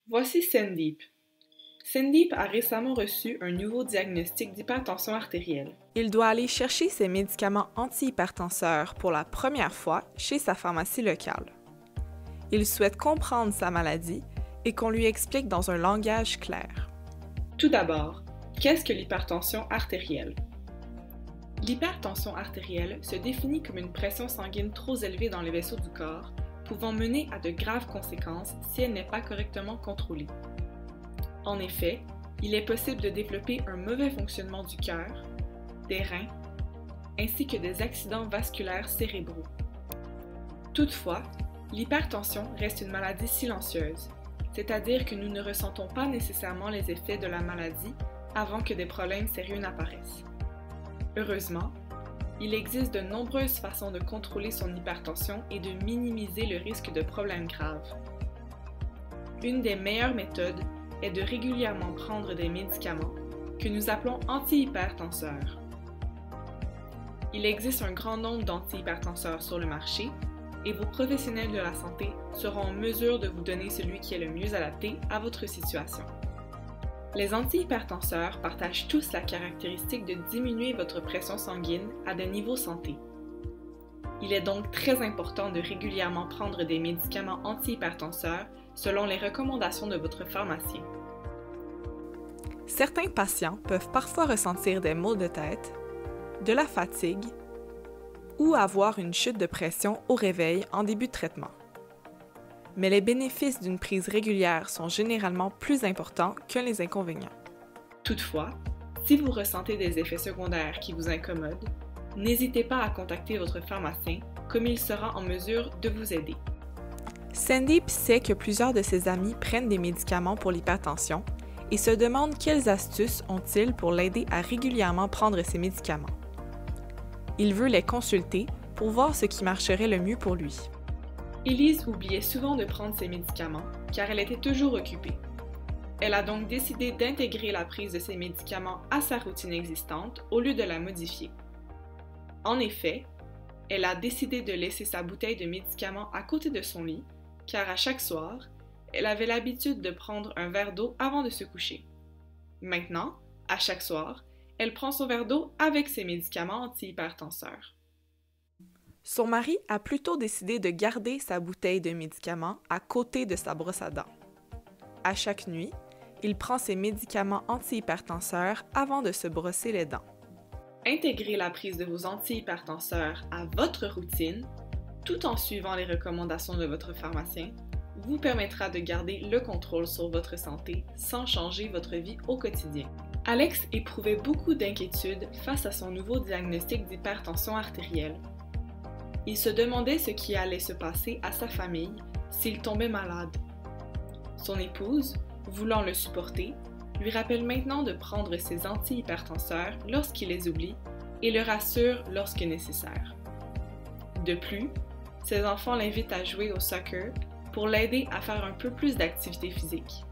Voici Sandeep. Sandeep a récemment reçu un nouveau diagnostic d'hypertension artérielle. Il doit aller chercher ses médicaments antihypertenseurs pour la première fois chez sa pharmacie locale. Il souhaite comprendre sa maladie et qu'on lui explique dans un langage clair. Tout d'abord, qu'est-ce que l'hypertension artérielle? L'hypertension artérielle se définit comme une pression sanguine trop élevée dans les vaisseaux du corps, pouvant mener à de graves conséquences si elle n'est pas correctement contrôlée. En effet, il est possible de développer un mauvais fonctionnement du cœur, des reins, ainsi que des accidents vasculaires cérébraux. Toutefois, l'hypertension reste une maladie silencieuse, c'est-à-dire que nous ne ressentons pas nécessairement les effets de la maladie avant que des problèmes sérieux n'apparaissent. Heureusement, il existe de nombreuses façons de contrôler son hypertension et de minimiser le risque de problèmes graves. Une des meilleures méthodes est de régulièrement prendre des médicaments que nous appelons antihypertenseurs. Il existe un grand nombre d'antihypertenseurs sur le marché et vos professionnels de la santé seront en mesure de vous donner celui qui est le mieux adapté à votre situation. Les antihypertenseurs partagent tous la caractéristique de diminuer votre pression sanguine à des niveaux santé. Il est donc très important de régulièrement prendre des médicaments antihypertenseurs selon les recommandations de votre pharmacien. Certains patients peuvent parfois ressentir des maux de tête, de la fatigue ou avoir une chute de pression au réveil en début de traitement. Mais les bénéfices d'une prise régulière sont généralement plus importants que les inconvénients. Toutefois, si vous ressentez des effets secondaires qui vous incommodent, n'hésitez pas à contacter votre pharmacien comme il sera en mesure de vous aider. Sandeep sait que plusieurs de ses amis prennent des médicaments pour l'hypertension et se demande quelles astuces ont-ils pour l'aider à régulièrement prendre ses médicaments. Il veut les consulter pour voir ce qui marcherait le mieux pour lui. Élise oubliait souvent de prendre ses médicaments car elle était toujours occupée. Elle a donc décidé d'intégrer la prise de ses médicaments à sa routine existante au lieu de la modifier. En effet, elle a décidé de laisser sa bouteille de médicaments à côté de son lit car à chaque soir, elle avait l'habitude de prendre un verre d'eau avant de se coucher. Maintenant, à chaque soir, elle prend son verre d'eau avec ses médicaments antihypertenseurs. Son mari a plutôt décidé de garder sa bouteille de médicaments à côté de sa brosse à dents. À chaque nuit, il prend ses médicaments antihypertenseurs avant de se brosser les dents. Intégrer la prise de vos antihypertenseurs à votre routine, tout en suivant les recommandations de votre pharmacien, vous permettra de garder le contrôle sur votre santé sans changer votre vie au quotidien. Alex éprouvait beaucoup d'inquiétude face à son nouveau diagnostic d'hypertension artérielle. Il se demandait ce qui allait se passer à sa famille s'il tombait malade. Son épouse, voulant le supporter, lui rappelle maintenant de prendre ses antihypertenseurs lorsqu'il les oublie et le rassure lorsque nécessaire. De plus, ses enfants l'invitent à jouer au soccer pour l'aider à faire un peu plus d'activité physique.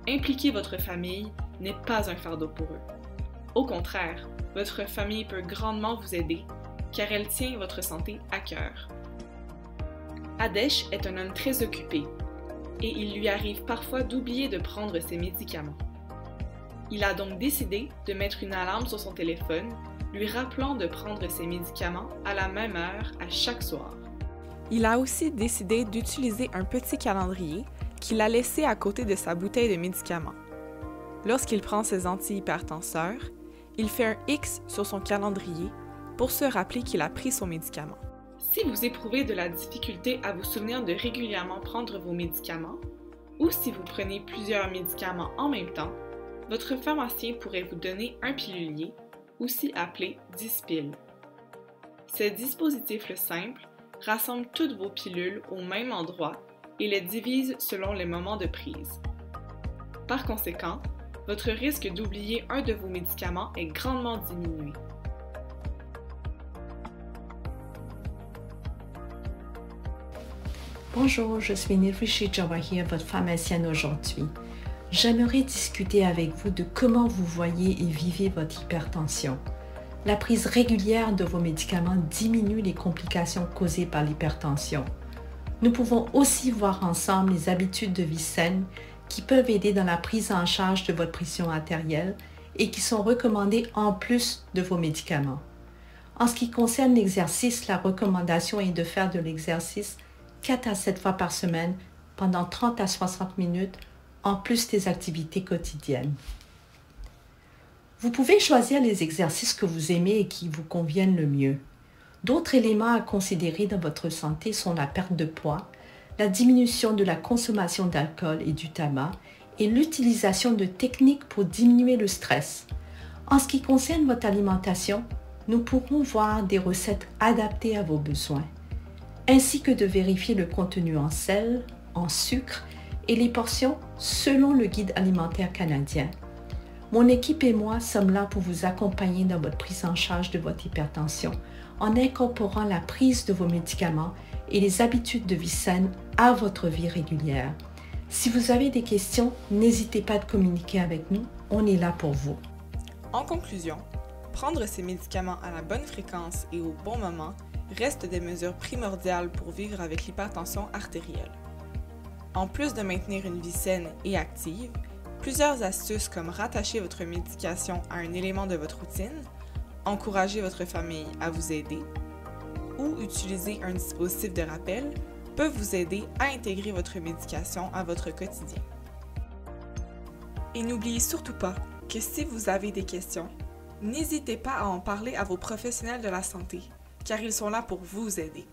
Impliquer votre famille n'est pas un fardeau pour eux. Au contraire, votre famille peut grandement vous aider car elle tient votre santé à cœur. Adesh est un homme très occupé et il lui arrive parfois d'oublier de prendre ses médicaments. Il a donc décidé de mettre une alarme sur son téléphone, lui rappelant de prendre ses médicaments à la même heure à chaque soir. Il a aussi décidé d'utiliser un petit calendrier qu'il a laissé à côté de sa bouteille de médicaments. Lorsqu'il prend ses antihypertenseurs, il fait un X sur son calendrier pour se rappeler qu'il a pris son médicament. Si vous éprouvez de la difficulté à vous souvenir de régulièrement prendre vos médicaments, ou si vous prenez plusieurs médicaments en même temps, votre pharmacien pourrait vous donner un pilulier, aussi appelé Dispil. Ce dispositif simple rassemble toutes vos pilules au même endroit et les divise selon les moments de prise. Par conséquent, votre risque d'oublier un de vos médicaments est grandement diminué. Bonjour, je suis Nirvishi Jawahir, votre pharmacienne aujourd'hui. J'aimerais discuter avec vous de comment vous voyez et vivez votre hypertension. La prise régulière de vos médicaments diminue les complications causées par l'hypertension. Nous pouvons aussi voir ensemble les habitudes de vie saine qui peuvent aider dans la prise en charge de votre pression artérielle et qui sont recommandées en plus de vos médicaments. En ce qui concerne l'exercice, la recommandation est de faire de l'exercice 4 à 7 fois par semaine pendant 30 à 60 minutes en plus des activités quotidiennes. Vous pouvez choisir les exercices que vous aimez et qui vous conviennent le mieux. D'autres éléments à considérer dans votre santé sont la perte de poids, la diminution de la consommation d'alcool et du tabac et l'utilisation de techniques pour diminuer le stress. En ce qui concerne votre alimentation, nous pourrons voir des recettes adaptées à vos besoins, ainsi que de vérifier le contenu en sel, en sucre et les portions selon le guide alimentaire canadien. Mon équipe et moi sommes là pour vous accompagner dans votre prise en charge de votre hypertension en incorporant la prise de vos médicaments et les habitudes de vie saine à votre vie régulière. Si vous avez des questions, n'hésitez pas à communiquer avec nous, on est là pour vous. En conclusion, prendre ces médicaments à la bonne fréquence et au bon moment reste des mesures primordiales pour vivre avec l'hypertension artérielle. En plus de maintenir une vie saine et active, plusieurs astuces comme rattacher votre médication à un élément de votre routine, encourager votre famille à vous aider ou utiliser un dispositif de rappel peuvent vous aider à intégrer votre médication à votre quotidien. Et n'oubliez surtout pas que si vous avez des questions, n'hésitez pas à en parler à vos professionnels de la santé, car ils sont là pour vous aider.